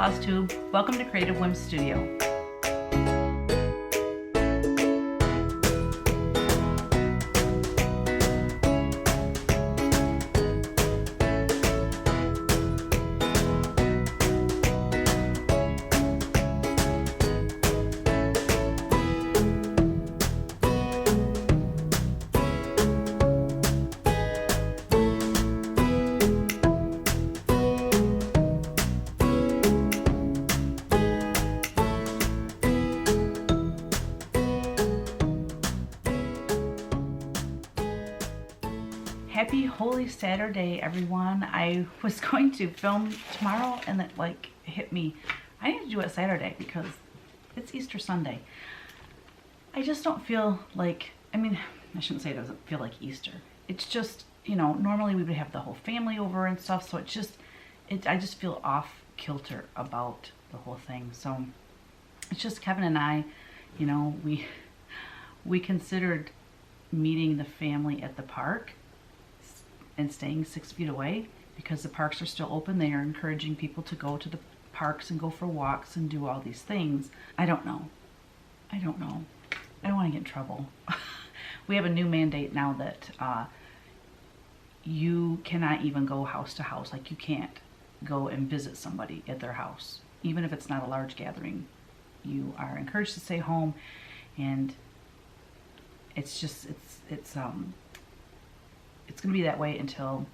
Flosstube. Welcome to Creative Whims Studio. Happy Holy Saturday, everyone. I was going to film tomorrow and it like hit me. I need to do it Saturday because it's Easter Sunday. I just don't feel like, I mean, I shouldn't say it doesn't feel like Easter. It's just, you know, normally we would have the whole family over and stuff, so I just feel off kilter about the whole thing. So it's just Kevin and I, you know, we considered meeting the family at the park and staying 6 feet away because the parks are still open. They are encouraging people to go to the parks and go for walks and do all these things. I don't know. I don't want to get in trouble. We have a new mandate now that you cannot even go house to house. Like, you can't go and visit somebody at their house. Even if it's not a large gathering, you are encouraged to stay home. And it's just, it's going to be that way until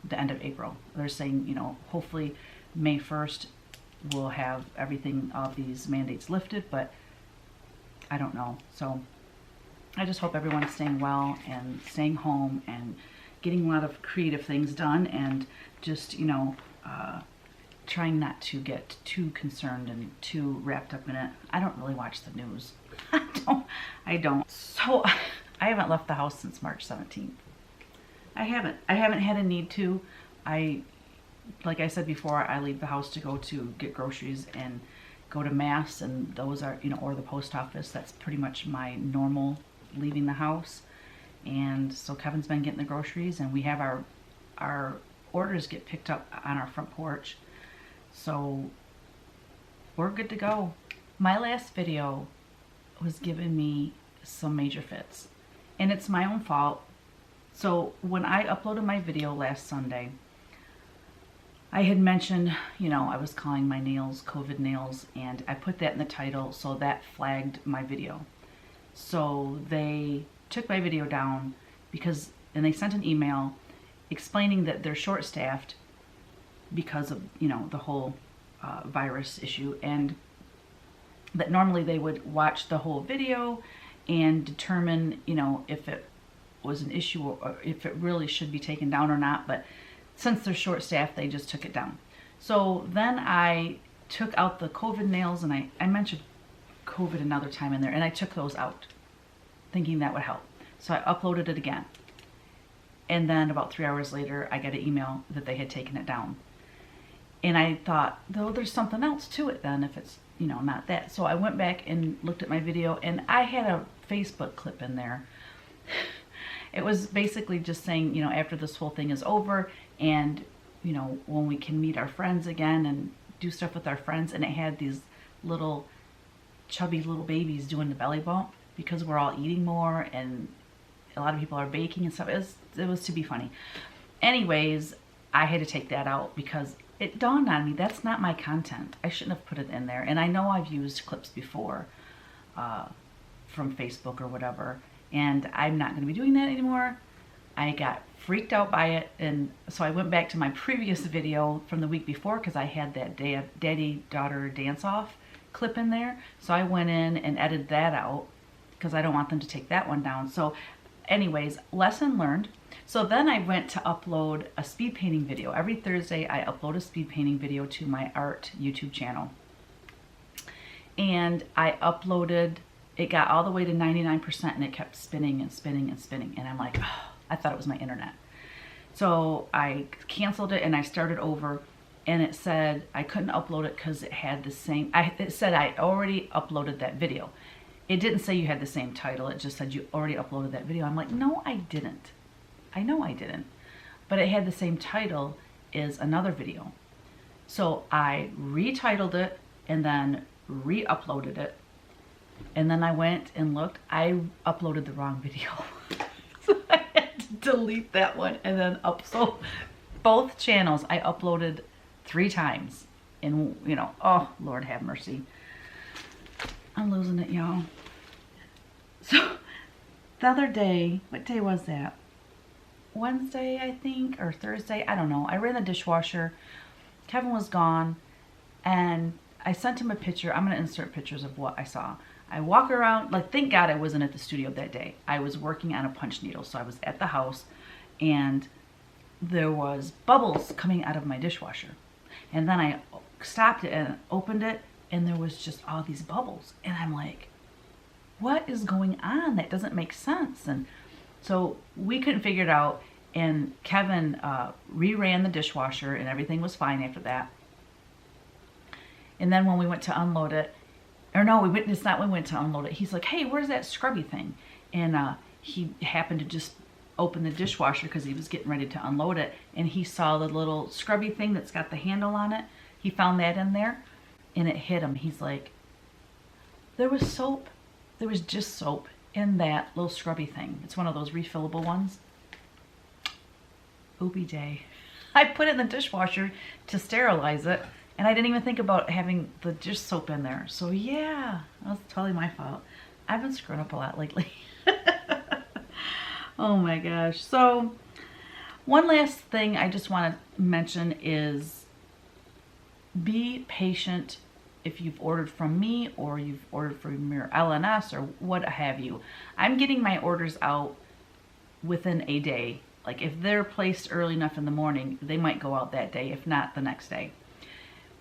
the end of April. They're saying, you know, hopefully May 1st we'll have everything, all these mandates lifted, but I don't know. So I just hope everyone's staying well and staying home and getting a lot of creative things done and just, you know, trying not to get too concerned and too wrapped up in it. I don't really watch the news. I don't. So I haven't left the house since March 17th. I haven't had a need to. Like I said before, I leave the house to go to get groceries and go to mass, and those are, you know, or the post office. That's pretty much my normal leaving the house. And so Kevin's been getting the groceries, and we have our orders get picked up on our front porch. So we're good to go. My last video was giving me some major fits, and it's my own fault. So when I uploaded my video last Sunday, I had mentioned, you know, I was calling my nails COVID nails, and I put that in the title, so that flagged my video. So they took my video down because, and they sent an email explaining that they're short-staffed because of, you know, the whole virus issue, and that normally they would watch the whole video and determine, you know, if it was an issue or if it really should be taken down or not, but since they're short-staffed, they just took it down. So then I took out the COVID nails, and I mentioned COVID another time in there, and I took those out thinking that would help. So I uploaded it again, and then about 3 hours later I got an email that they had taken it down, and I thought, though, there's something else to it then if it's, you know, not that. So I went back and looked at my video, and I had a Facebook clip in there. It was basically just saying, you know, after this whole thing is over, and, you know, when we can meet our friends again and do stuff with our friends, and it had these little chubby little babies doing the belly bump because we're all eating more and a lot of people are baking and stuff. It was to be funny. Anyways, I had to take that out because it dawned on me that's not my content. I shouldn't have put it in there. And I know I've used clips before from Facebook or whatever, and I'm not going to be doing that anymore. I got freaked out by it, and so I went back to my previous video from the week before because I had that daddy-daughter dance-off clip in there. So I went in and edited that out because I don't want them to take that one down. So anyways, lesson learned. So then I went to upload a speed painting video. Every Thursday I upload a speed painting video to my art YouTube channel. And I uploaded, it got all the way to 99%, and it kept spinning and spinning and spinning. And I'm like, oh, I thought it was my internet. So I canceled it and I started over, and it said I couldn't upload it because it had the same, it said I already uploaded that video. It didn't say you had the same title. It just said you already uploaded that video. I'm like, no, I didn't. I know I didn't. But it had the same title as another video. So I retitled it and then re-uploaded it. And then I went and looked. I uploaded the wrong video. So I had to delete that one and then so both channels I uploaded 3 times. And, you know, oh, Lord have mercy. I'm losing it, y'all. So the other day, what day was that? Wednesday, I think, or Thursday. I don't know. I ran the dishwasher. Kevin was gone. And I sent him a picture. I'm going to insert pictures of what I saw. I walk around, like, thank God I wasn't at the studio that day. I was working on a punch needle. So I was at the house and there was bubbles coming out of my dishwasher. And then I stopped it and opened it and there was just all these bubbles. And I'm like, what is going on? That doesn't make sense. And so we couldn't figure it out. And Kevin re-ran the dishwasher and everything was fine after that. And then when we went to unload it, or no, it's not when we went to unload it. He's like, hey, where's that scrubby thing? And he happened to just open the dishwasher because he was getting ready to unload it. And he saw the little scrubby thing that's got the handle on it. He found that in there and it hit him. He's like, there was soap. There was just soap in that little scrubby thing. It's one of those refillable ones. Oopie day. I put it in the dishwasher to sterilize it. And I didn't even think about having the dish soap in there. So yeah, that was totally my fault. I've been screwing up a lot lately. Oh my gosh. So one last thing I just want to mention is be patient if you've ordered from me or you've ordered from your LNS or what have you. I'm getting my orders out within a day. Like if they're placed early enough in the morning, they might go out that day, if not the next day.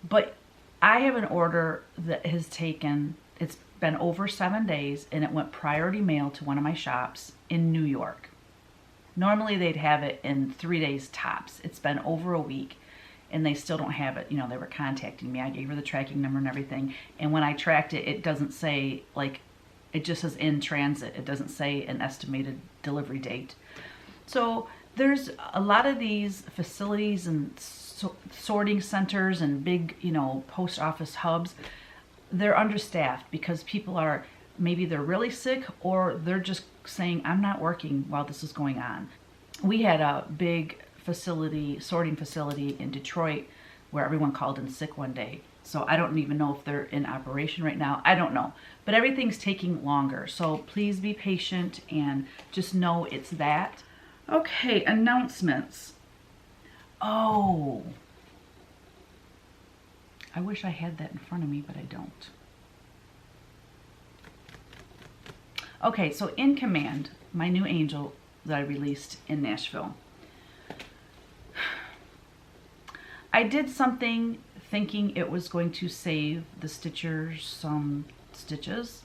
But I have an order that has taken, it's been over 7 days and it went priority mail to one of my shops in New York. Normally they'd have it in 3 days tops. It's been over a week and they still don't have it. You know, they were contacting me. I gave her the tracking number and everything. And when I tracked it, it doesn't say, like, it just says in transit. It doesn't say an estimated delivery date. So there's a lot of these facilities and sorting centers and big, you know, post office hubs. They're understaffed because people are, maybe they're really sick or they're just saying, I'm not working while this is going on. We had a big facility, sorting facility in Detroit where everyone called in sick one day. So I don't even know if they're in operation right now. I don't know. But everything's taking longer. So please be patient and just know it's that. Okay, announcements. Oh, I wish I had that in front of me, but I don't. Okay, so In Command, my new angel that I released in Nashville. I did something thinking it was going to save the stitchers some stitches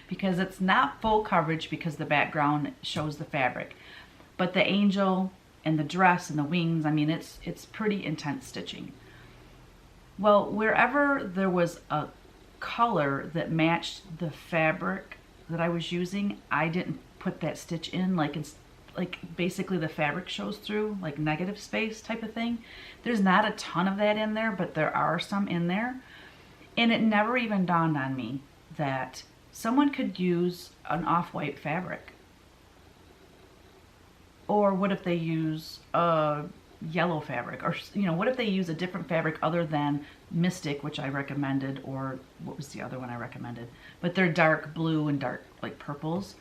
because it's not full coverage because the background shows the fabric. But the angel and the dress and the wings, I mean, it's pretty intense stitching. Well, wherever there was a color that matched the fabric that I was using, I didn't put that stitch in. Like it's like basically the fabric shows through, like negative space type of thing. There's not a ton of that in there, but there are some in there. And it never even dawned on me that someone could use an off-white fabric. Or what if they use a yellow fabric? Or, you know, what if they use a different fabric other than Mystic, which I recommended, or what was the other one I recommended? But they're dark blue and dark, like purples.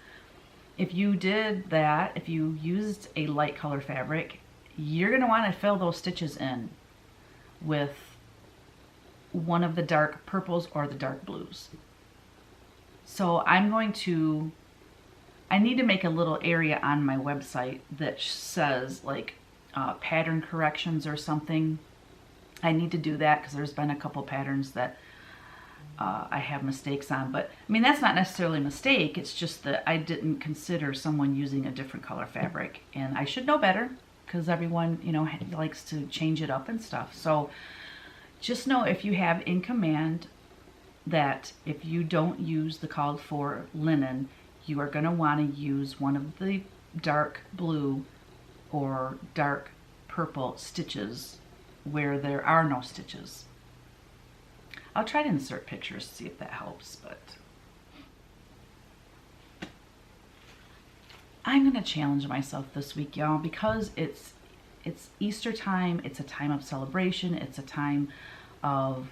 If you did that, if you used a light color fabric, you're going to want to fill those stitches in with one of the dark purples or the dark blues. So I need to make a little area on my website that says like pattern corrections or something. I need to do that because there's been a couple patterns that I have mistakes on. But I mean, that's not necessarily a mistake. It's just that I didn't consider someone using a different color fabric. And I should know better because everyone, you know, likes to change it up and stuff. So just know if you have In Command that if you don't use the called for linen, you are going to want to use one of the dark blue or dark purple stitches where there are no stitches. I'll try to insert pictures to see if that helps, but I'm gonna challenge myself this week, y'all, because it's Easter time. It's a time of celebration. It's a time of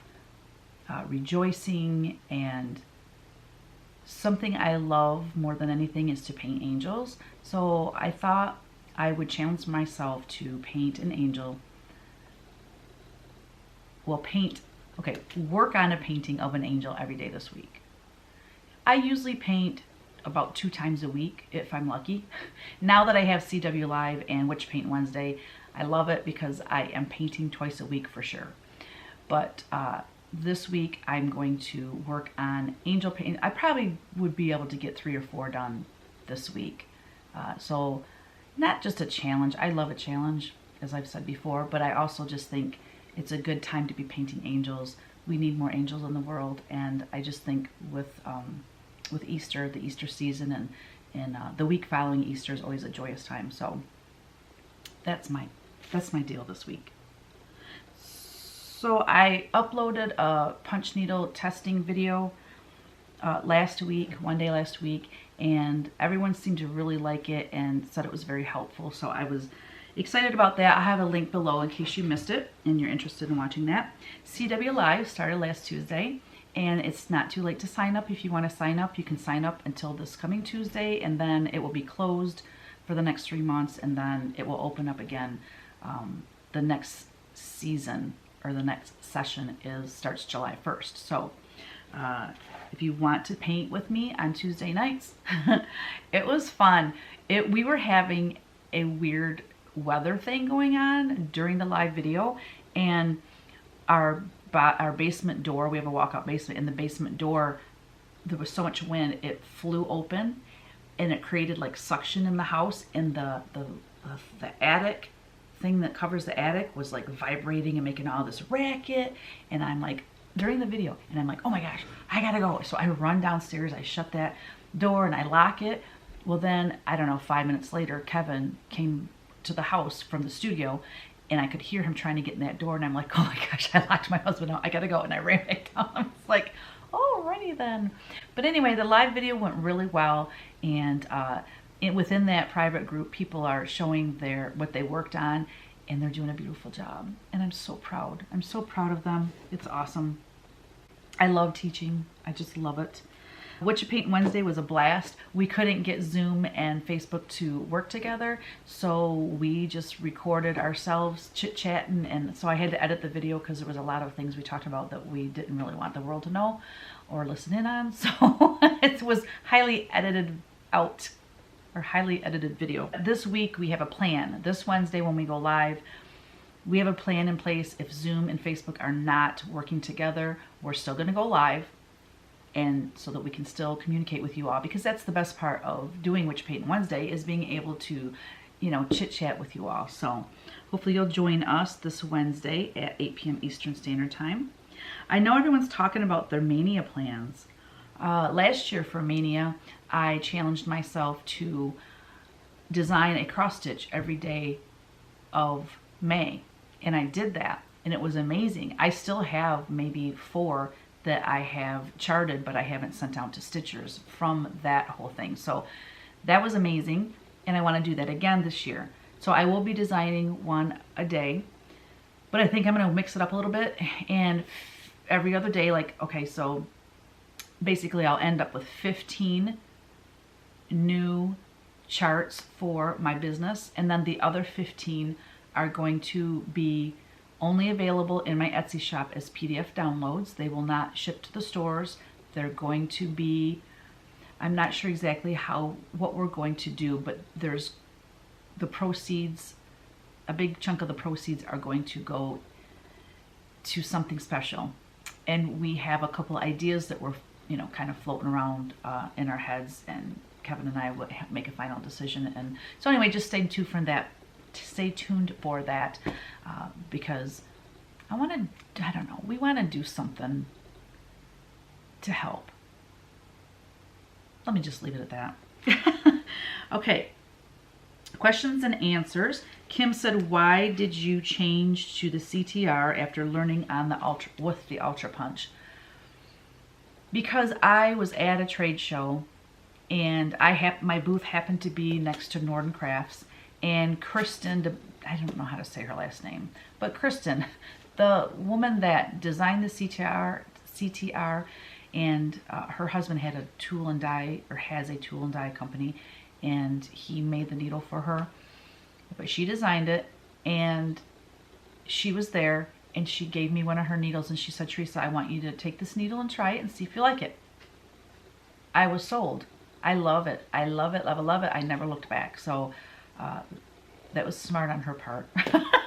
rejoicing, and something I love more than anything is to paint angels. So I thought I would challenge myself to paint an angel. Well, work on a painting of an angel every day this week. I usually paint about 2 times a week if I'm lucky. Now that I have CW Live and Witch Paint Wednesday, I love it because I am painting twice a week for sure. But this week I'm going to work on angel paint. I probably would be able to get 3 or 4 done this week. So not just a challenge. I love a challenge, as I've said before, but I also just think it's a good time to be painting angels. We need more angels in the world, and I just think with Easter, the Easter season, and the week following Easter is always a joyous time. So that's my deal this week. So I uploaded a Punchneedle testing video one day last week, and everyone seemed to really like it and said it was very helpful. So I was excited about that. I have a link below in case you missed it and you're interested in watching that. CW Live started last Tuesday, and it's not too late to sign up. If you want to sign up, you can sign up until this coming Tuesday, and then it will be closed for the next 3 months, and then it will open up again. The next season, or the next session, starts July 1st. So if you want to paint with me on Tuesday nights, it was fun. We were having a weird weather thing going on during the live video, and our basement door, we have a walkout basement, in the basement door there was so much wind it flew open, and it created like suction in the house, and the attic thing that covers the attic was like vibrating and making all this racket. And I'm like, during the video, and I'm like, oh my gosh, I gotta go. So I run downstairs, I shut that door and I lock it. Well then, I don't know, 5 minutes later, Kevin came to the house from the studio, and I could hear him trying to get in that door, and I'm like, oh my gosh, I locked my husband out, I gotta go. And I ran back down. I was like, alrighty then. But anyway, the live video went really well, and within that private group, people are showing what they worked on, and they're doing a beautiful job. And I'm so proud. I'm so proud of them. It's awesome. I love teaching. I just love it. Whatchin Paint Wednesday was a blast. We couldn't get Zoom and Facebook to work together, so we just recorded ourselves chit-chatting, and so I had to edit the video because there was a lot of things we talked about that we didn't really want the world to know or listen in on. So it was highly edited out, or highly edited video. This week we have a plan. This Wednesday when we go live, we have a plan in place. If Zoom and Facebook are not working together, we're still gonna go live, and so that we can still communicate with you all, because that's the best part of doing Witch Paint Wednesday, is being able to, you know, chit chat with you all. So hopefully you'll join us this Wednesday at 8 p.m. Eastern Standard Time. I know everyone's talking about their Mania plans. Last year for Mania, I challenged myself to design a cross stitch every day of May, and I did that, and it was amazing. I still have maybe 4 that I have charted, but I haven't sent out to stitchers from that whole thing. So that was amazing, and I want to do that again this year. So I will be designing one a day, but I think I'm going to mix it up a little bit, and every other day, like, okay, so basically I'll end up with 15 new charts for my business, and then the other 15 are going to be only available in my Etsy shop as PDF downloads. They will not ship to the stores. They're going to be, I'm not sure exactly what we're going to do, but there's the proceeds, a big chunk of the proceeds are going to go to something special. And we have a couple ideas that we're, you know, kind of floating around in our heads, and Kevin and I will make a final decision. And so anyway, just stay tuned for that. Stay tuned for that, because I want to, I don't know, we want to do something to help. Let me just leave it at that. Okay, Questions and answers. Kim said, why did you change to the CTR after learning on the Ultra Punch? Because I was at a trade show, and my booth happened to be next to Norden Crafts, and Kristen, I don't know how to say her last name, but Kristen, the woman that designed the CTR, and her husband had a tool and die, or has a tool and die company, and he made the needle for her. But she designed it, and she was there, and she gave me one of her needles, and she said, Teresa, I want you to take this needle and try it and see if you like it. I was sold. I love it. I love it, love it, love it. I never looked back. So that was smart on her part,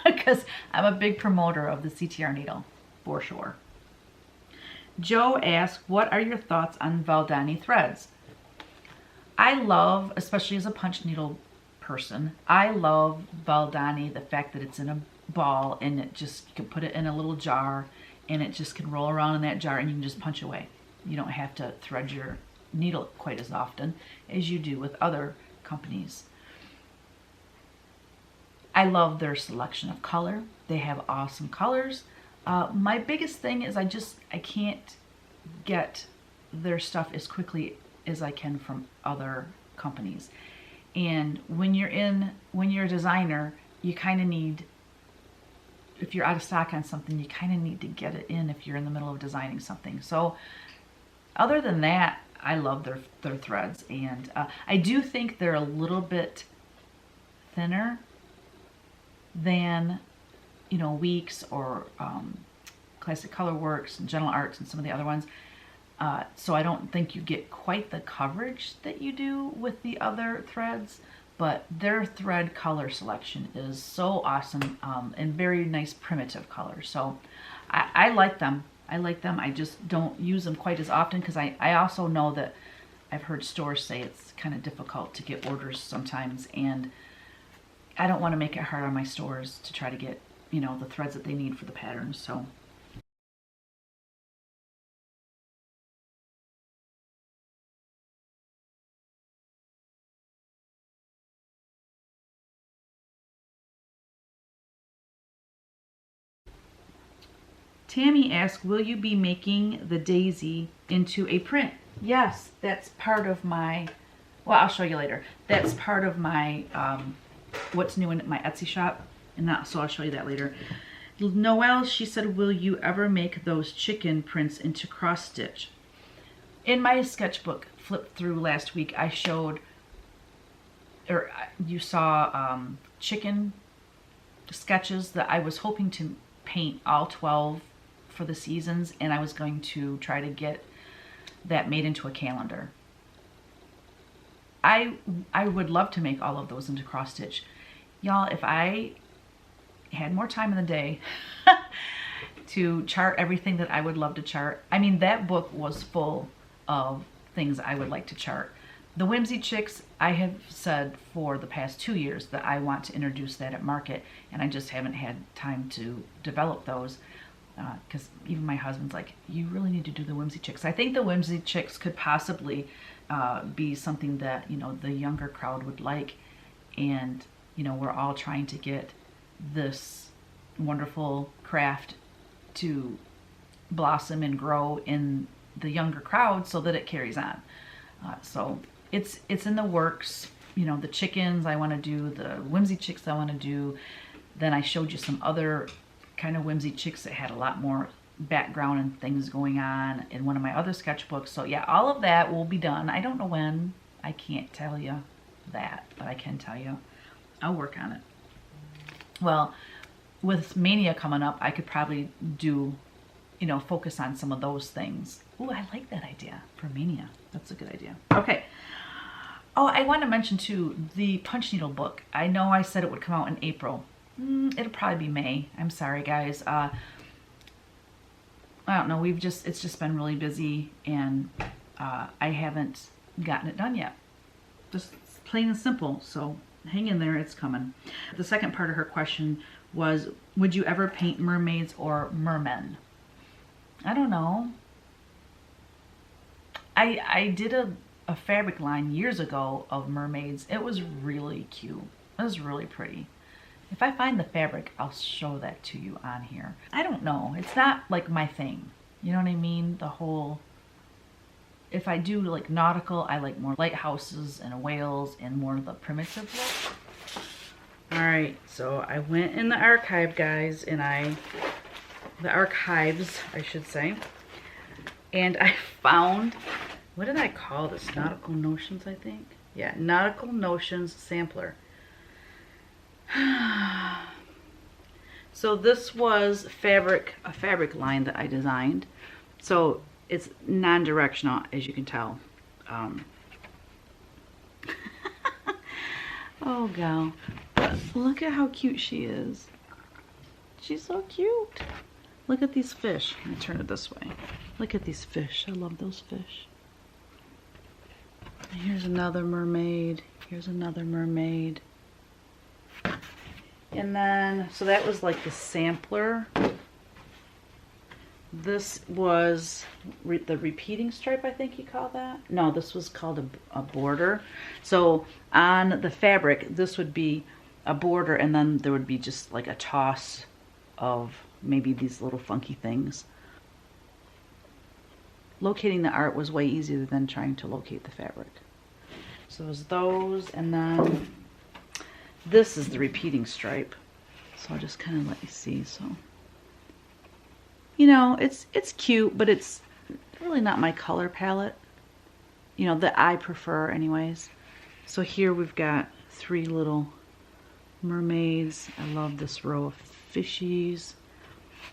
because I'm a big promoter of the CTR needle, for sure. Joe asked, what are your thoughts on Valdani threads? I love, especially as a punch needle person, I love Valdani, the fact that it's in a ball, and it just, you can put it in a little jar, and it just can roll around in that jar, and you can just punch away. You don't have to thread your needle quite as often as you do with other companies. I love their selection of color. They have awesome colors. My biggest thing is I can't get their stuff as quickly as I can from other companies. And when you're a designer, you kind of need, if you're out of stock on something, you kind of need to get it in if you're in the middle of designing something. So other than that, I love their threads, and I do think they're a little bit thinner than, you know, Weeks or Classic Color Works and Gentle Arts and some of the other ones. So I don't think you get quite the coverage that you do with the other threads, but their thread color selection is so awesome, and very nice primitive colors. So I like them. I like them. I just don't use them quite as often, because I also know that I've heard stores say it's kind of difficult to get orders sometimes, and I don't want to make it hard on my stores to try to get, you know, the threads that they need for the patterns. So Tammy asked, will you be making the daisy into a print? Yes, that's part of my, well, I'll show you later. That's part of my what's new in my Etsy shop, and so I'll show you that later. Noelle, she said, will you ever make those chicken prints into cross stitch? In my sketchbook flipped through last week, I showed, or you saw chicken sketches that I was hoping to paint all 12 for the seasons, and I was going to try to get that made into a calendar. I would love to make all of those into cross stitch. Y'all, if I had more time in the day to chart everything that I would love to chart. I mean, that book was full of things I would like to chart. The Whimsy Chicks, I have said for the past 2 years that I want to introduce that at market, and I just haven't had time to develop those, because even my husband's like, you really need to do the Whimsy Chicks. I think the Whimsy Chicks could possibly be something that, you know, the younger crowd would like, and, you know, we're all trying to get this wonderful craft to blossom and grow in the younger crowd so that it carries on. So it's in the works. You know, the chickens I want to do, the Whimsy Chicks I want to do. Then I showed you some other kind of Whimsy Chicks that had a lot more background and things going on in one of my other sketchbooks. So yeah, all of that will be done. I don't know when. I can't tell you that, but I can tell you I'll work on it. Well, with Mania coming up, I could probably do, you know, focus on some of those things. Ooh, I like that idea for Mania. That's a good idea. Okay. Oh, I want to mention too, the Punchneedle book. I know I said it would come out in April. It'll probably be May. I'm sorry, guys. I don't know. It's just been really busy, and I haven't gotten it done yet. Just plain and simple. So hang in there. It's coming. The second part of her question was, would you ever paint mermaids or mermen? I don't know. I did a fabric line years ago of mermaids. It was really cute. It was really pretty. If I find the fabric, I'll show that to you on here. I don't know. It's not like my thing. You know what I mean? The whole... If I do like nautical, I like more lighthouses and whales and more of the primitive look. Alright, so I went in the archive, guys, and the archives, I should say. And I found, what did I call this? Nautical Notions, I think? Yeah, Nautical Notions Sampler. So this was a fabric line that I designed. So it's non-directional, as you can tell. Oh, gal. But look at how cute she is. She's so cute. Look at these fish. Let me turn it this way. Look at these fish. I love those fish. And here's another mermaid. Here's another mermaid. And then, so that was like the sampler. This was the repeating stripe, I think you call that. No, this was called a border. So on the fabric, this would be a border, and then there would be just like a toss of maybe these little funky things. Locating the art was way easier than trying to locate the fabric. So it was those, and then this is the repeating stripe. So I'll just kind of let you see. So, you know, it's cute, but it's really not my color palette. You know, that I prefer anyways. So here we've got 3 little mermaids. I love this row of fishies.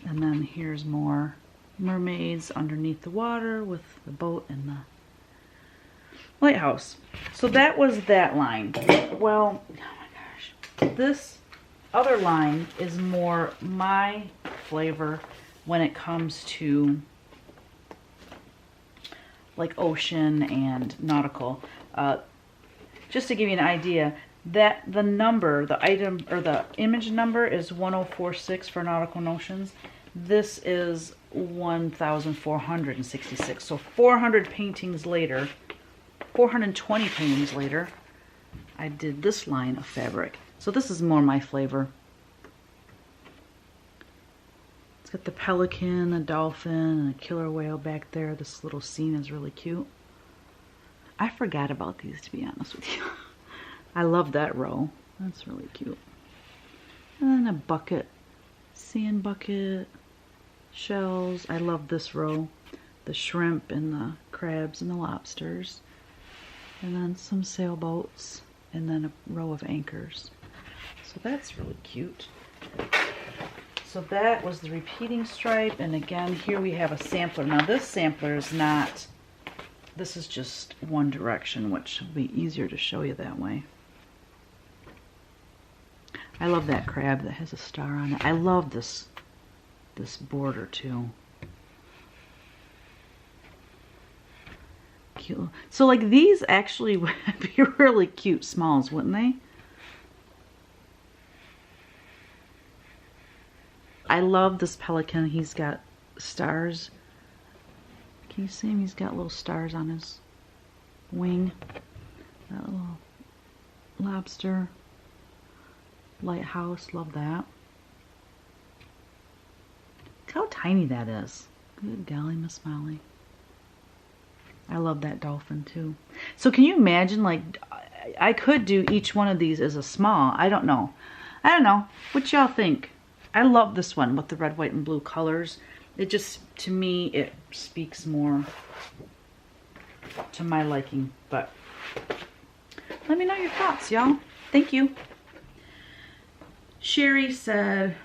And then here's more mermaids underneath the water with the boat and the lighthouse. So that was that line. Well, oh my gosh. This other line is more my flavor when it comes to like ocean and nautical. Just to give you an idea, that the number, the item or the image number is 1046 for Nautical Notions. This is 1466. So 400 paintings later, 420 paintings later, I did this line of fabric. So this is more my flavor. It's got the pelican, a dolphin, and a killer whale back there. This little scene is really cute. I forgot about these, to be honest with you. I love that row. That's really cute. And then a bucket, sand bucket, shells. I love this row. The shrimp and the crabs and the lobsters. And then some sailboats. And then a row of anchors. So that's really cute. So that was the repeating stripe. And again, here we have a sampler. Now this sampler is not, this is just one direction, which will be easier to show you that way. I love that crab that has a star on it. I love this border too. Cute. So like these actually would be really cute smalls, wouldn't they? I love this pelican. He's got stars. Can you see him? He's got little stars on his wing. That little lobster. Lighthouse. Love that. Look how tiny that is. Good golly, Miss Molly. I love that dolphin too. So can you imagine, like, I could do each one of these as a small. I don't know. I don't know. What y'all think? I love this one with the red, white, and blue colors. It just, to me, it speaks more to my liking. But let me know your thoughts, y'all. Thank you. Sherry said,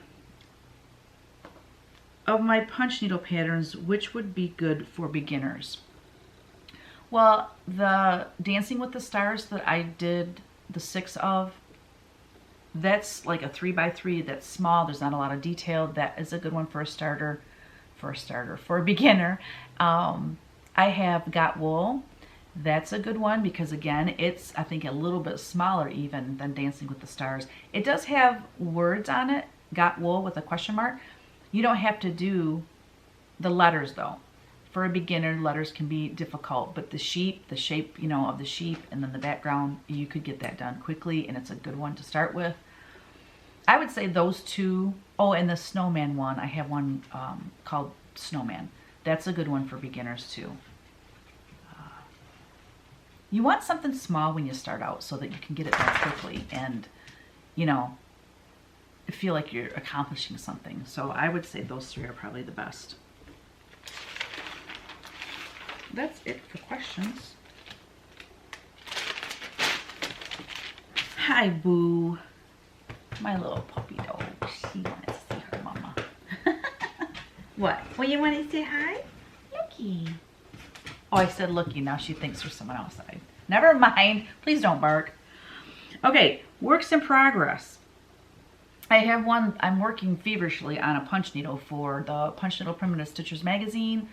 of my punch needle patterns, which would be good for beginners? Well, the Dancing with the Stars that I did the 6 of, that's like a 3x3. That's small. There's not a lot of detail. That is a good one for a starter. For a beginner. I have Got Wool. That's a good one because, again, it's, I think, a little bit smaller even than Dancing with the Stars. It does have words on it. Got Wool with a question mark. You don't have to do the letters though. for a beginner, letters can be difficult, but the shape, you know, of the sheep and then the background, you could get that done quickly, and it's a good one to start with. I would say those two. Oh, and the snowman one, I have one called Snowman. That's a good one for beginners too. You want something small when you start out so that you can get it done quickly and, you know, feel like you're accomplishing something. So I would say those three are probably the best. That's it for questions. Hi, Boo. My little puppy dog. She wanted to see her mama. What? Well, you want to say hi? Looky. Oh, I said looky. Now she thinks there's someone outside. Never mind. Please don't bark. Okay, works in progress. I have one. I'm working feverishly on a punch needle for the Punch Needle Primitive Stitchers magazine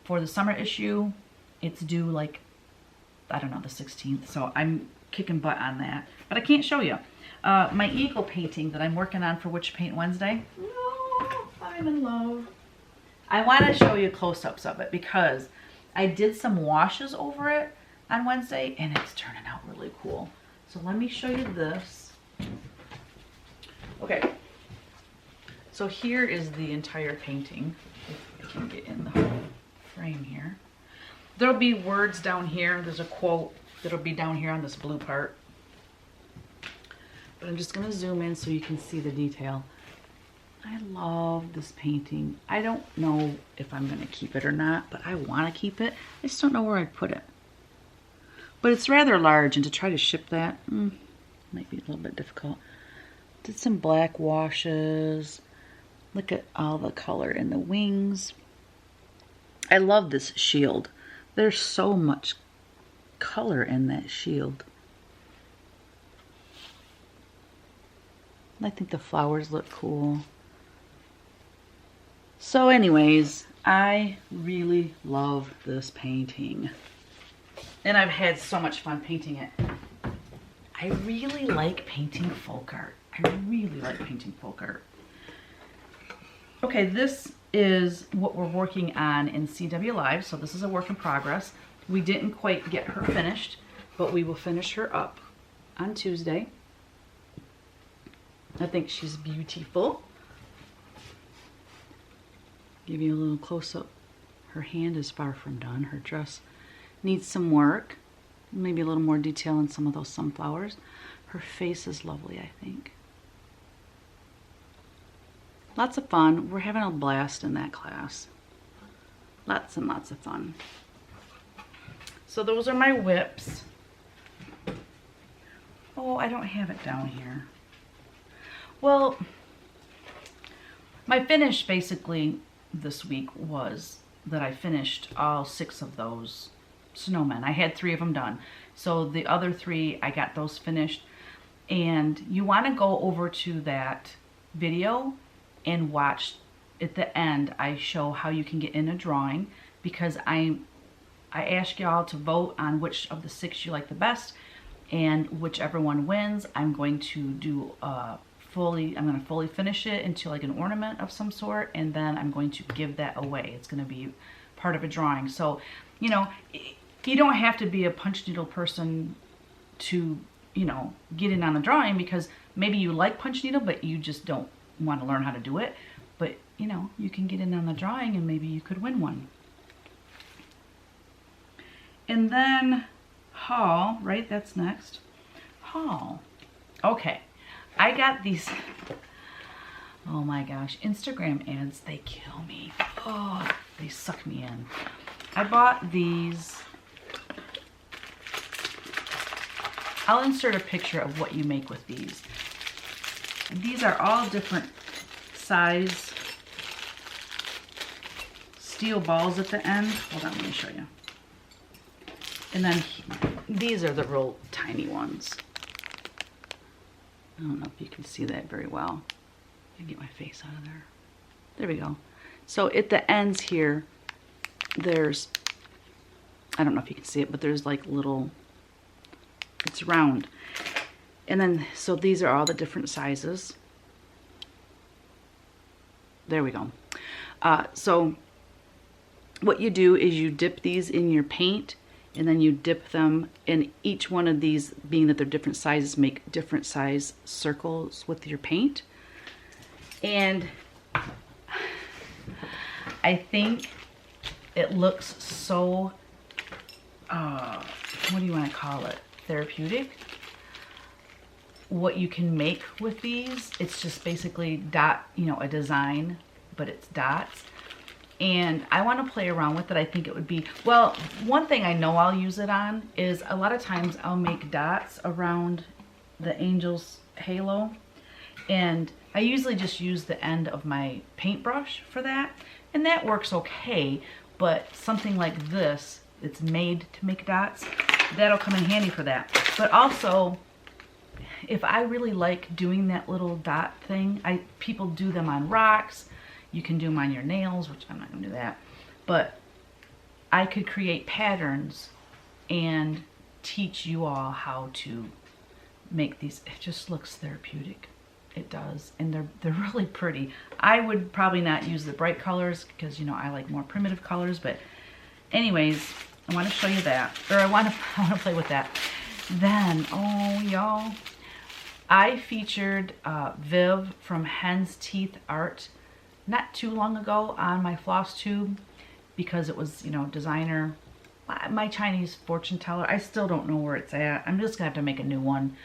for the summer issue. It's due like, I don't know, the 16th. So I'm kicking butt on that. But I can't show you. My eagle painting that I'm working on for Witch Paint Wednesday. Oh, I'm in love. I want to show you close-ups of it because I did some washes over it on Wednesday and it's turning out really cool. So let me show you this. Okay. So here is the entire painting. If I can get in the whole frame here. There'll be words down here. There's a quote that'll be down here on this blue part. But I'm just going to zoom in so you can see the detail. I love this painting. I don't know if I'm going to keep it or not, but I want to keep it. I just don't know where I'd put it. But it's rather large, and to try to ship that might be a little bit difficult. Did some black washes. Look at all the color in the wings. I love this shield. There's so much color in that shield. I think the flowers look cool. So anyways, I really love this painting. And I've had so much fun painting it. I really like painting folk art. I really like painting folk art. Okay, this is what we're working on in CW Live. So this is a work in progress. We didn't quite get her finished, but we will finish her up on Tuesday. I think she's beautiful. Give you a little close-up. Her hand is far from done. Her dress needs some work. Maybe a little more detail in some of those sunflowers. Her face is lovely, I think. Lots of fun. We're having a blast in that class. Lots and lots of fun. So those are my whips. Oh, I don't have it down here. Well, my finish basically this week was that I finished all 6 of those snowmen. I had 3 of them done. So the other 3, I got those finished. And you want to go over to that video and watch at the end. I show how you can get in a drawing because I ask y'all to vote on which of the 6 you like the best, and whichever one wins, I'm going to do I'm going to fully finish it into like an ornament of some sort, and then I'm going to give that away. It's going to be part of a drawing. So, you know, you don't have to be a punch needle person to, you know, get in on the drawing, because maybe you like punch needle, but you just don't want to learn how to do it. But, you know, you can get in on the drawing and maybe you could win one. And then haul, right? That's next. Haul. Okay. I got these, oh my gosh, Instagram ads, they kill me. Oh, they suck me in. I bought these. I'll insert a picture of what you make with these. And these are all different size steel balls at the end. Hold on, let me show you. And then these are the real tiny ones. I don't know if you can see that very well. Let me get my face out of there. There we go. So at the ends here, there's, I don't know if you can see it, but there's like little, it's round. And then, so these are all the different sizes. There we go. So what you do is you dip these in your paint, and then you dip them in each one of these, being that they're different sizes, make different size circles with your paint. And I think it looks so, what do you want to call it? Therapeutic. What you can make with these, it's just basically a design, but it's dots. And I want to play around with it. I think it would be, well, one thing I know I'll use it on is a lot of times I'll make dots around the angel's halo. And I usually just use the end of my paintbrush for that. And that works okay, but something like this, it's made to make dots, that'll come in handy for that. But also, if I really like doing that little dot thing, people do them on rocks. You can do them on your nails, which I'm not going to do that. But I could create patterns and teach you all how to make these. It just looks therapeutic. It does. And they're really pretty. I would probably not use the bright colors because, I like more primitive colors. But anyways, I want to show you that. Or I want to play with that. Then, oh, y'all, I featured Viv from Hen's Teeth Art not too long ago on my Flosstube because it was, designer, my Chinese fortune teller. I still don't know where it's at. I'm just gonna have to make a new one.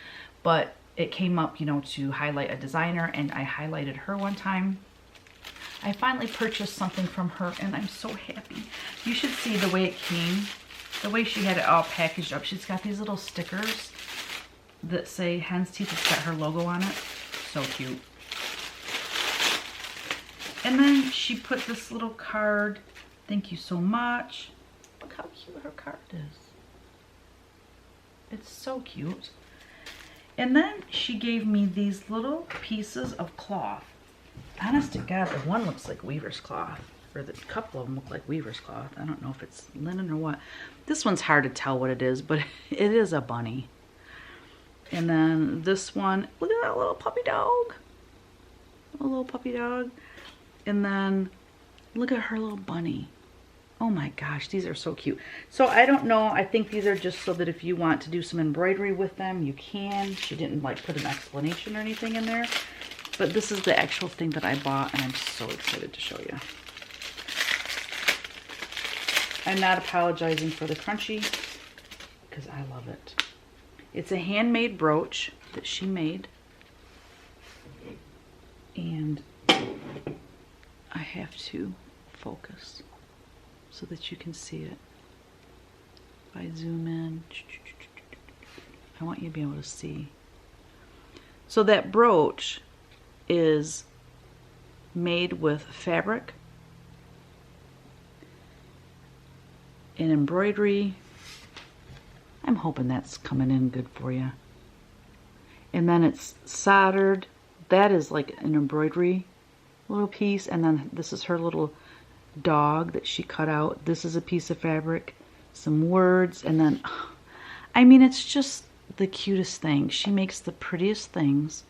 But it came up, to highlight a designer, and I highlighted her one time. I finally purchased something from her, and I'm so happy. You should see the way it came, the way she had it all packaged up. She's got these little stickers that say Hen's Teeth. It's got her logo on it. So cute. And then she put this little card. Thank you so much. Look how cute her card is. It's so cute. And then she gave me these little pieces of cloth. Honest to God, the one looks like weaver's cloth. Or the couple of them look like weaver's cloth. I don't know if it's linen or what. This one's hard to tell what it is, but it is a bunny. And then this one, look at that little puppy dog. A little puppy dog. And then look at her little bunny. Oh my gosh, these are so cute. So I don't know, I think these are just so that if you want to do some embroidery with them, you can. She didn't like put an explanation or anything in there. But this is the actual thing that I bought, and I'm so excited to show you. I'm not apologizing for the crunchy because I love it. It's a handmade brooch that she made. And I have to focus so that you can see it. If I zoom in, I want you to be able to see. So that brooch is made with fabric and embroidery. I'm hoping that's coming in good for you. And then it's soldered. That is like an embroidery little piece, and then this is her little dog that she cut out. This is a piece of fabric, some words, and then I mean, it's just the cutest thing. She makes the prettiest things.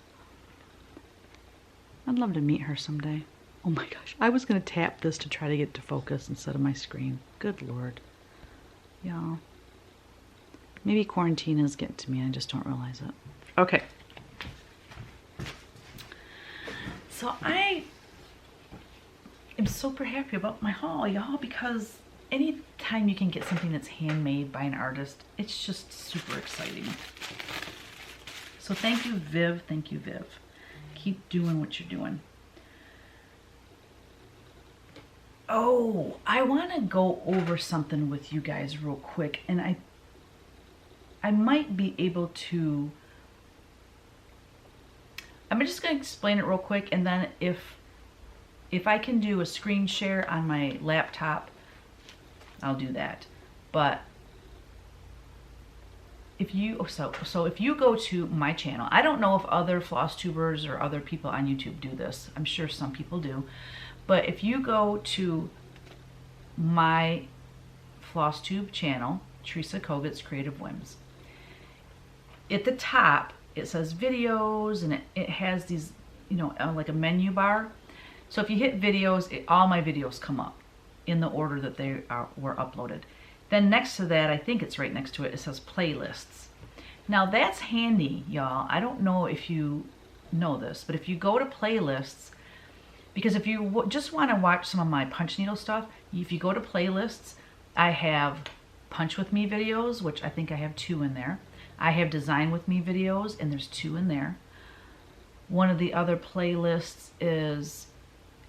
I'd love to meet her someday. Oh my gosh, I was gonna tap this to try to get to focus instead of my screen. Good Lord. Y'all, maybe quarantine is getting to me and I just don't realize it. Okay, so I am super happy about my haul, y'all, because anytime you can get something that's handmade by an artist, it's just super exciting. So thank you, Viv. Thank you, Viv. Keep doing what you're doing. Oh, I want to go over something with you guys real quick, and I might be able to. I'm just going to explain it real quick, and then if I can do a screen share on my laptop, I'll do that. But if you so if you go to my channel, I don't know if other Flosstubers or other people on YouTube do this. I'm sure some people do. But if you go to my Flosstube channel, Teresa Kovitz Creative Whims, at the top it says videos, and it has these, you know, like a menu bar. So if you hit videos, all my videos come up. in the order that were uploaded. Then next to that, I think it's right next to it, it says playlists. Now that's handy, y'all. I don't know if you know this, but if you go to playlists, because if you just want to watch some of my punch needle stuff, if you go to playlists, I have punch with me videos, which I think I have 2 in there. I have design with me videos, and there's 2 in there. One of the other playlists is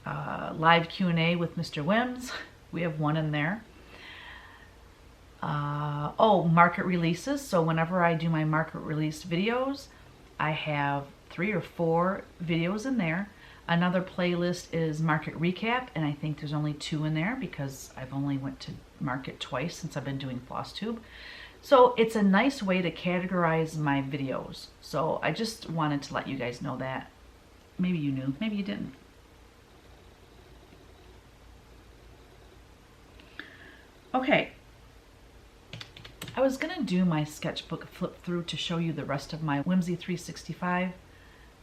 live Q&A with Mr. Whims. We have 1 in there. Oh, market releases. So whenever I do my market release videos, I have 3 or 4 videos in there. Another playlist is market recap, and I think there's only 2 in there because I've only went to market twice since I've been doing Flosstube. So it's a nice way to categorize my videos. So I just wanted to let you guys know that. Maybe you knew, maybe you didn't. Okay. I was gonna do my sketchbook flip through to show you the rest of my Whimsy 365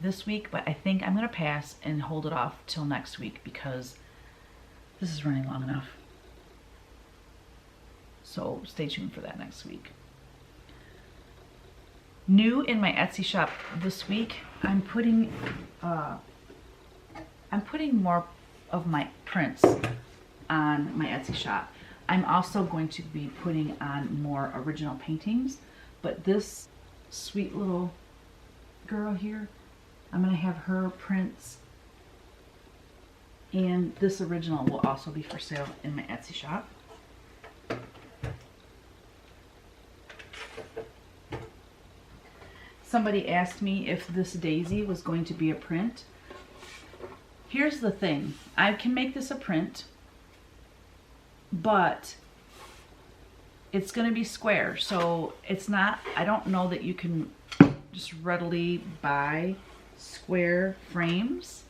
this week, but I think I'm gonna pass and hold it off till next week because this is running long enough. So stay tuned for that next week. New in my Etsy shop this week, I'm putting more of my prints on my Etsy shop. I'm also going to be putting on more original paintings, but this sweet little girl here, I'm going to have her prints, and this original will also be for sale in my Etsy shop. Somebody asked me if this daisy was going to be a print. Here's the thing, I can make this a print, but it's going to be square, so it's not, I don't know that you can just readily buy square frames.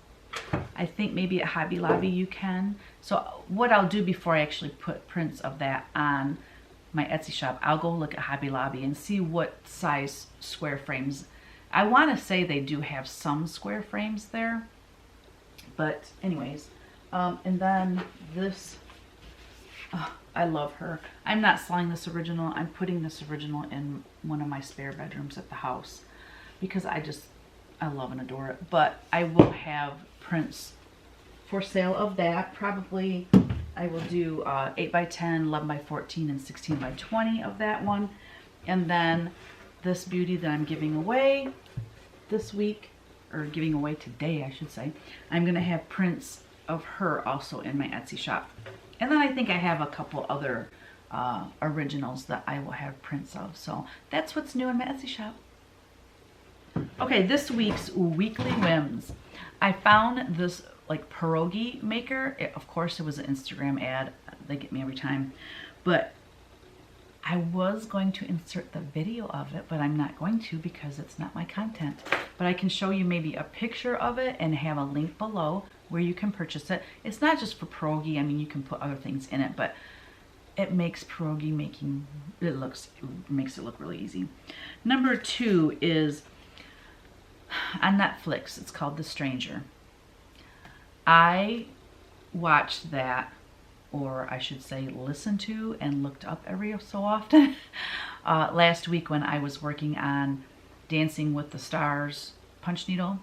I think maybe at Hobby Lobby you can. So what I'll do before I actually put prints of that on my Etsy shop, I'll go look at Hobby Lobby and see what size square frames. I want to say they do have some square frames there, but anyways, and then this, oh, I love her. I'm not selling this original. I'm putting this original in one of my spare bedrooms at the house because I love and adore it. But I will have prints for sale of that. Probably I will do 8x10, 11x14, and 16x20 of that one. And then this beauty that I'm giving away this week, or giving away today, I should say, I'm going to have prints of her also in my Etsy shop. And then I think I have a couple other originals that I will have prints of. So that's what's new in my Etsy shop. Okay, this week's weekly whims. I found this like pierogi maker. Of course, it was an Instagram ad. They get me every time. But I was going to insert the video of it, but I'm not going to because it's not my content. But I can show you maybe a picture of it and have a link below where you can purchase it. It's not just for pierogi. I mean, you can put other things in it, but it makes pierogi making, it makes it look really easy. Number 2 is on Netflix. It's called The Stranger. I watched that, or I should say listened to and looked up every so often last week when I was working on Dancing with the Stars Punchneedle.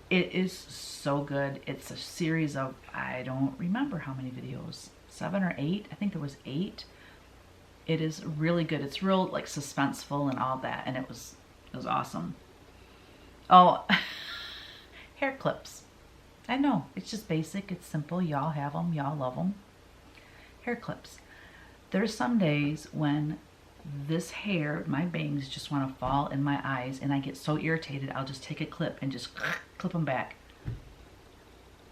It is so good. It's a series of, I don't remember how many videos, 7 or 8. I think there was 8. It is really good. It's real like suspenseful and all that, and it was awesome. Oh, hair clips. I know, it's just basic, it's simple. Y'all have them, y'all love them. Hair clips. There's some days when this hair, my bangs just want to fall in my eyes and I get so irritated, I'll just take a clip and just clip them back.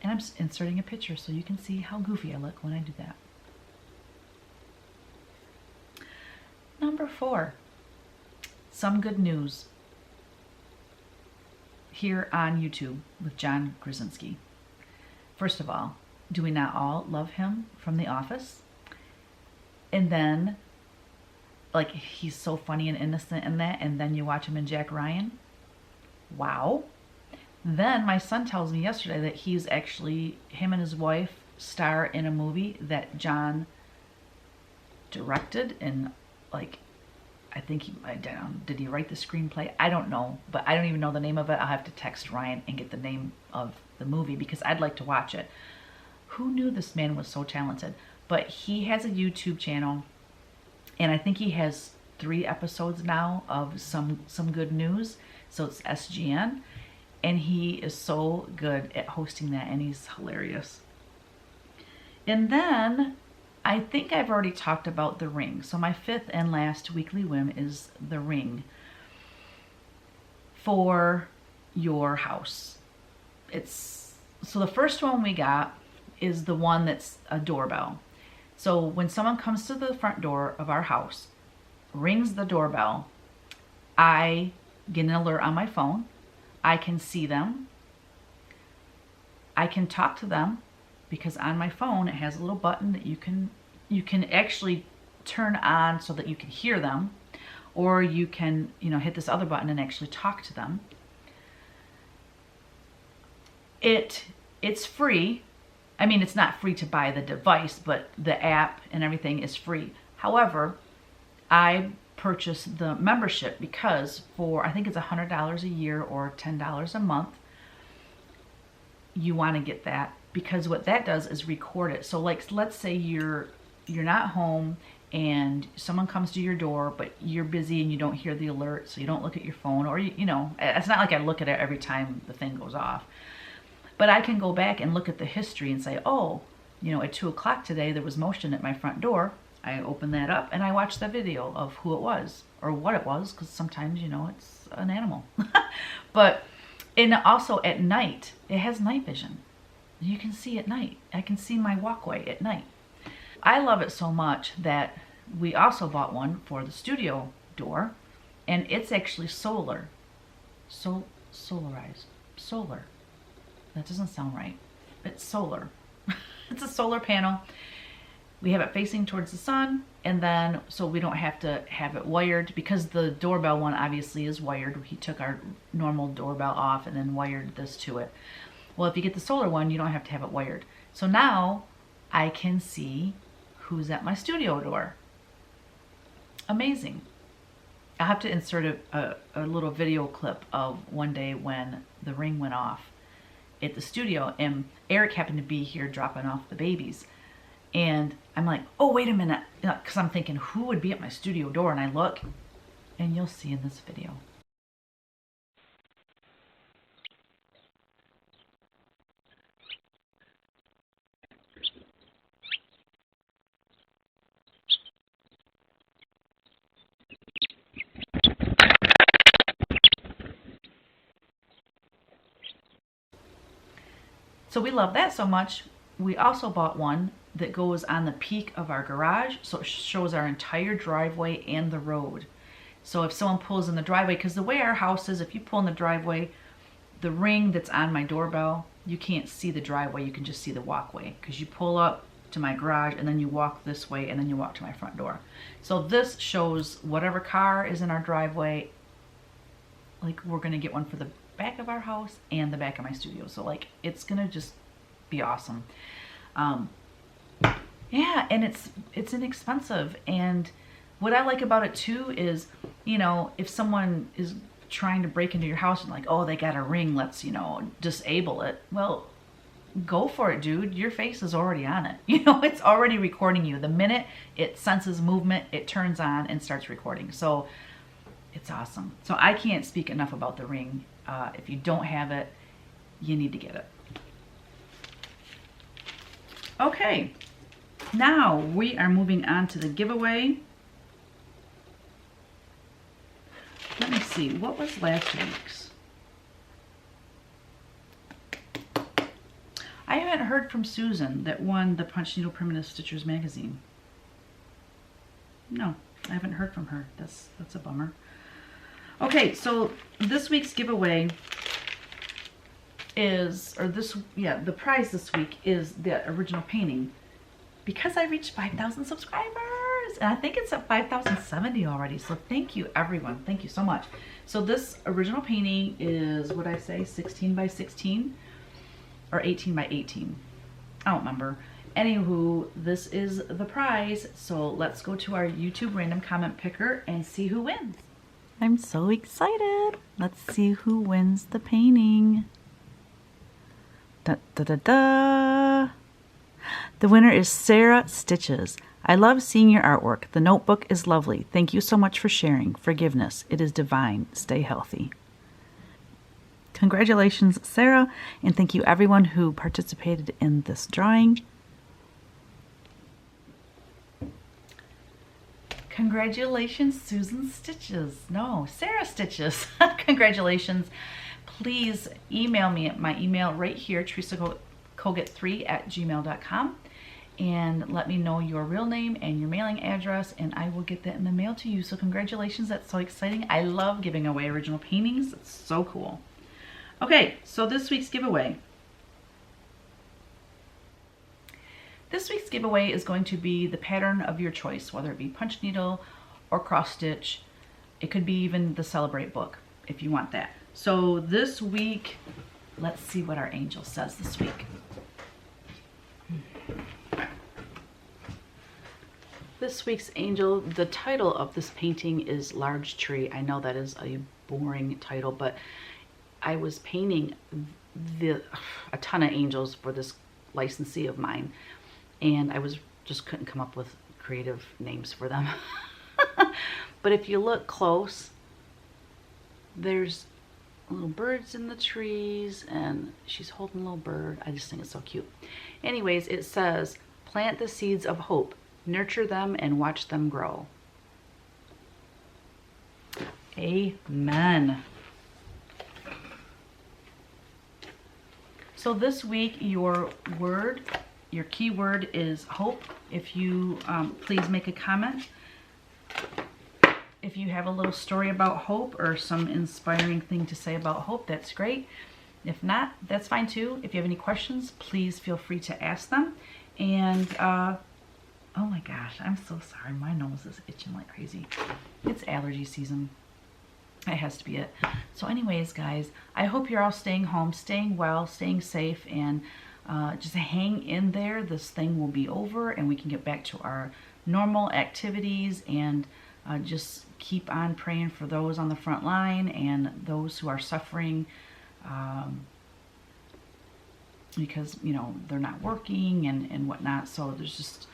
And I'm inserting a picture so you can see how goofy I look when I do that. Number 4, some good news here on YouTube with John Kraszinski. First of all, do we not all love him from The Office? And then, like, he's so funny and innocent in that, and then you watch him in Jack Ryan. Wow. Then my son tells me yesterday that he's actually, him and his wife star in a movie that John directed, and like, I think did he write the screenplay? I don't know, but I don't even know the name of it. I'll have to text Ryan and get the name of the movie because I'd like to watch it. Who knew this man was so talented? But he has a YouTube channel, and I think he has 3 episodes now of some good news. So it's SGN, and he is so good at hosting that, and he's hilarious. And then I think I've already talked about the ring. So my 5th and last weekly whim is the ring for your house. So the first one we got is the one that's a doorbell. So when someone comes to the front door of our house, rings the doorbell, I get an alert on my phone. I can see them. I can talk to them because on my phone it has a little button that you can actually turn on so that you can hear them, or you can, hit this other button and actually talk to them. It's free. I mean, it's not free to buy the device, but the app and everything is free. However, I purchased the membership because for, I think it's $100 a year or $10 a month, you want to get that, because what that does is record it. So like, let's say you're not home and someone comes to your door, but you're busy and you don't hear the alert, so you don't look at your phone, or it's not like I look at it every time the thing goes off. But I can go back and look at the history and say, oh, at 2 o'clock today there was motion at my front door. I open that up and I watch the video of who it was or what it was, because sometimes, it's an animal. But also at night, it has night vision. You can see at night. I can see my walkway at night. I love it so much that we also bought one for the studio door, and it's actually solar. Solarized. Solar. That doesn't sound right. It's solar. It's a solar panel. We have it facing towards the sun, and then so we don't have to have it wired, because the doorbell one obviously is wired. He took our normal doorbell off and then wired this to it. Well, if you get the solar one, you don't have to have it wired. So now I can see who's at my studio door. Amazing. I'll have to insert a little video clip of one day when the ring went off at the studio, and Eric happened to be here dropping off the babies. And I'm like, oh, wait a minute, because I'm thinking, who would be at my studio door? And I look, and you'll see in this video. So we love that so much. We also bought one that goes on the peak of our garage, so it shows our entire driveway and the road. So if someone pulls in the driveway, because the way our house is, if you pull in the driveway, the ring that's on my doorbell, you can't see the driveway, you can just see the walkway, because you pull up to my garage and then you walk this way and then you walk to my front door. So this shows whatever car is in our driveway. Like, we're gonna get one for the back of our house and the back of my studio, so like, it's gonna just be awesome. Yeah, and it's inexpensive. And what I like about it too is, if someone is trying to break into your house and like, oh, they got a ring, let's, disable it. Well, go for it, dude. Your face is already on it. It's already recording you. The minute it senses movement, it turns on and starts recording. So it's awesome. So I can't speak enough about the ring. If you don't have it, you need to get it. Okay, now we are moving on to the giveaway. Let me see, what was last week's? I haven't heard from Susan that won the Punchneedle Primitive Stitchers magazine. No, I haven't heard from her. That's a bummer. Okay, so this week's giveaway is, the prize this week is the original painting, because I reached 5,000 subscribers, and I think it's at 5,070 already. So thank you, everyone. Thank you so much. So this original painting is, what I say, 16 by 16 or 18 by 18. I don't remember. Anywho, this is the prize. So let's go to our YouTube random comment picker and see who wins. I'm so excited. Let's see who wins the painting. Da da da da. The winner is Sarah Stitches. I love seeing your artwork. The notebook is lovely. Thank you so much for sharing. Forgiveness. It is divine. Stay healthy. Congratulations, Sarah, and thank you everyone who participated in this drawing. Congratulations, Susan Stitches. No, Sarah Stitches. Congratulations. Please email me at my email right here, teresakoget3@gmail.com, and let me know your real name and your mailing address, and I will get that in the mail to you. So congratulations. That's so exciting. I love giving away original paintings. It's so cool. Okay, so this week's giveaway. This week's giveaway is going to be the pattern of your choice, whether it be punch needle or cross stitch. It could be even the Celebrate book if you want that. So this week, let's see what our angel says this week. This week's angel, the title of this painting is Large Tree. I know that is a boring title, but I was painting a ton of angels for this licensee of mine, and I just couldn't come up with creative names for them. But if you look close, there's little birds in the trees, and she's holding a little bird. I just think it's so cute. Anyways, it says, plant the seeds of hope, nurture them, and watch them grow. Amen. So this week, your keyword is hope. If you please make a comment. If you have a little story about hope or some inspiring thing to say about hope, that's great. If not, that's fine too. If you have any questions, please feel free to ask them. And oh my gosh, I'm so sorry. My nose is itching like crazy. It's allergy season. It has to be it. So anyways, guys, I hope you're all staying home, staying well, staying safe, and just hang in there. This thing will be over and we can get back to our normal activities, and just keep on praying for those on the front line and those who are suffering because, you know, they're not working and whatnot. So there's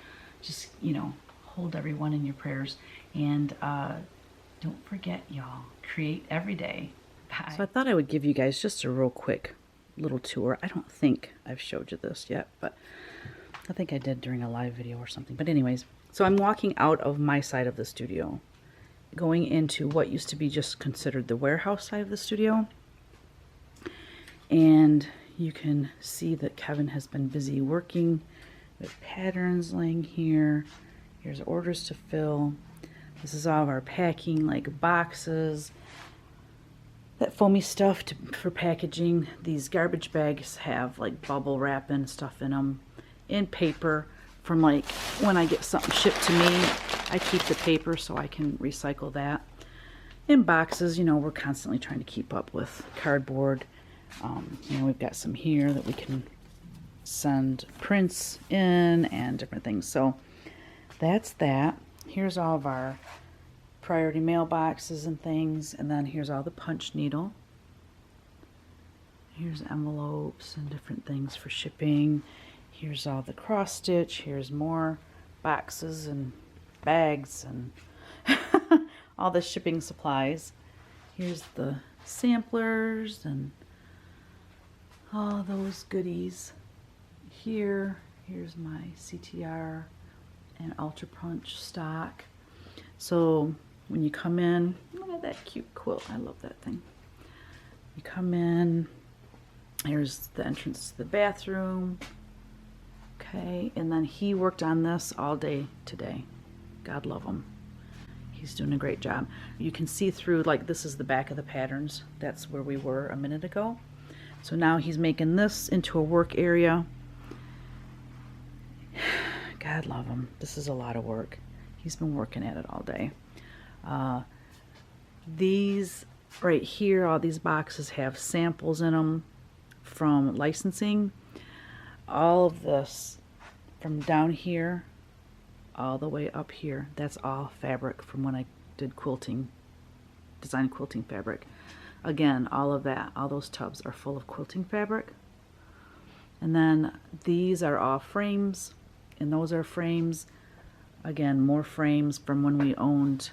just, you know, hold everyone in your prayers. And don't forget, y'all, create every day. Bye. So I thought I would give you guys just a real quick little tour. I don't think I've showed you this yet, but I think I did during a live video or something. But anyways, so I'm walking out of my side of the studio, going into what used to be just considered the warehouse side of the studio. And you can see that Kevin has been busy working with patterns laying here. Here's orders to fill. This is all of our packing, like boxes, that foamy stuff for packaging. These garbage bags have like bubble wrap and stuff in them, and paper from like when I get something shipped to me. I keep the paper so I can recycle that. In boxes, you know, we're constantly trying to keep up with cardboard. You know, we've got some here that we can send prints in and different things. So that's that. Here's all of our priority mailboxes and things, and then here's all the punch needle. Here's envelopes and different things for shipping. Here's all the cross stitch. Here's more boxes and bags and all the shipping supplies. Here's the samplers and all those goodies. Here's my CTR and Ultra Punch stock. So when you come in, look at that cute quilt. I love that thing. You come in, here's the entrance to the bathroom. Okay, and then he worked on this all day today. God love him. He's doing a great job. You can see through, like, this is the back of the patterns. That's where we were a minute ago. So now he's making this into a work area. God love him. This is a lot of work. He's been working at it all day. These right here, all these boxes have samples in them from licensing. all of this from down here all the way up here, that's all fabric from when I did quilting, design quilting fabric. Again, all of that, all those tubs are full of quilting fabric. And then these are all frames, and those are frames. Again, more frames from when we owned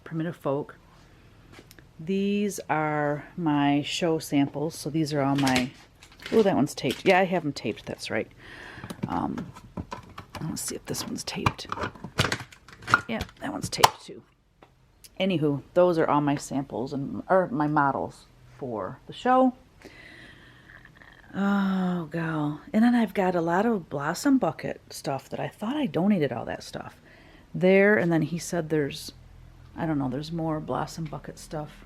Primitive Folk. These are my show samples, so these are all my, oh, that one's taped. Yeah, I have them taped, that's right. Let's see if this one's taped. Yeah, that one's taped too. Anywho, those are all my samples and or my models for the show. Oh, gal. And then I've got a lot of Blossom Bucket stuff that I thought I donated all that stuff there. And then he said there's, I don't know, there's more Blossom Bucket stuff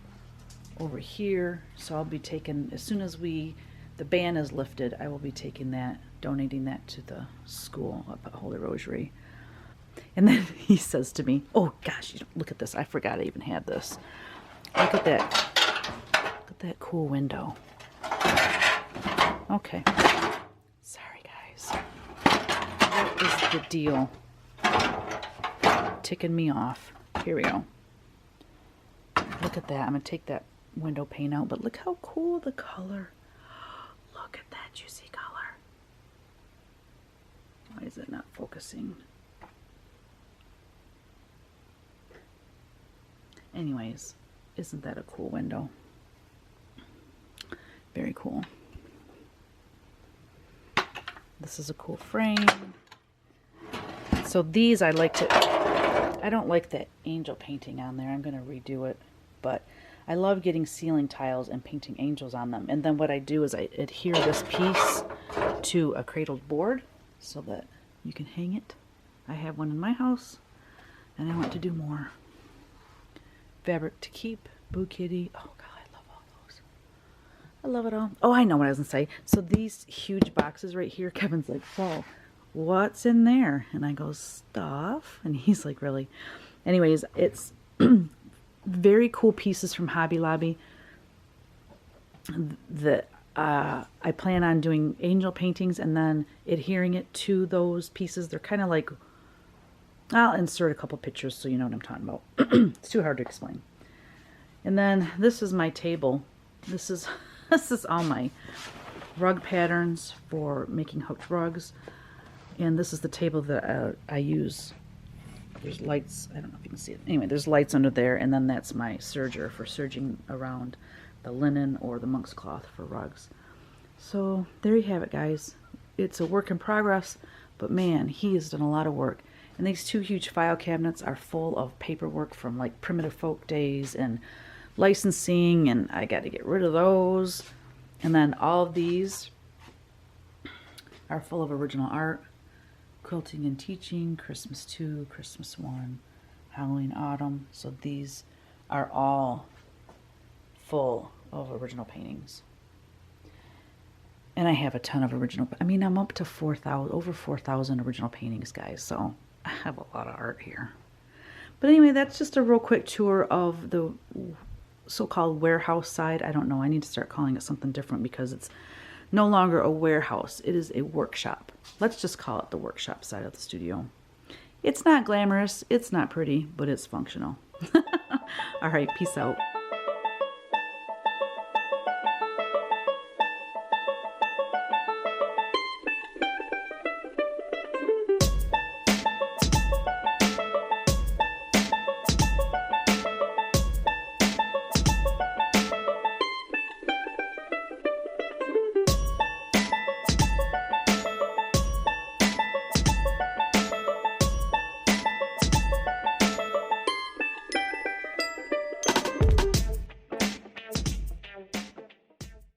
over here. So I'll be taking, as soon as the ban is lifted, I will be taking that, donating that to the school up at Holy Rosary. And then he says to me, oh gosh, look at this. I forgot I even had this. Look at that. Look at that cool window. Okay. Sorry, guys. What is the deal? Ticking me off. Here we go. Look at that. I'm going to take that window pane out, but look how cool the color. Look at that juicy color. Why is it not focusing? Anyways, isn't that a cool window? Very cool. This is a cool frame. So these I like to, I don't like the angel painting on there. I'm going to redo it. But I love getting ceiling tiles and painting angels on them. And then what I do is I adhere this piece to a cradled board so that you can hang it. I have one in my house and I want to do more. Fabric to keep, Boo Kitty. Oh God, I love all those. I love it all. Oh, I know what I was going to say. So these huge boxes right here, Kevin's like, so what's in there? And I go, stuff. And he's like, really? Anyways, it's very cool pieces from Hobby Lobby that I plan on doing angel paintings and then adhering it to those pieces. They're kind of like, I'll insert a couple pictures so you know what I'm talking about. It's too hard to explain. And then this is my table. This is all my rug patterns for making hooked rugs. And this is the table that I use. There's lights. I don't know if you can see it. Anyway, there's lights under there. And then that's my serger for serging around the linen or the monk's cloth for rugs. So there you have it, guys. It's a work in progress. But man, he has done a lot of work. And these two huge file cabinets are full of paperwork from like Primitive Folk days and licensing, and I got to get rid of those. And then all of these are full of original art, quilting and teaching, Christmas 2, Christmas 1, Halloween, Autumn. So these are all full of original paintings. And I have a ton of original, I mean, I'm up to 4,000, over 4,000 original paintings, guys. So I have a lot of art here. But anyway, that's just a real quick tour of the so-called warehouse side. I don't know. I need to start calling it something different because it's no longer a warehouse. It is a workshop. Let's just call it the workshop side of the studio. It's not glamorous. It's not pretty, but it's functional. All right. Peace out.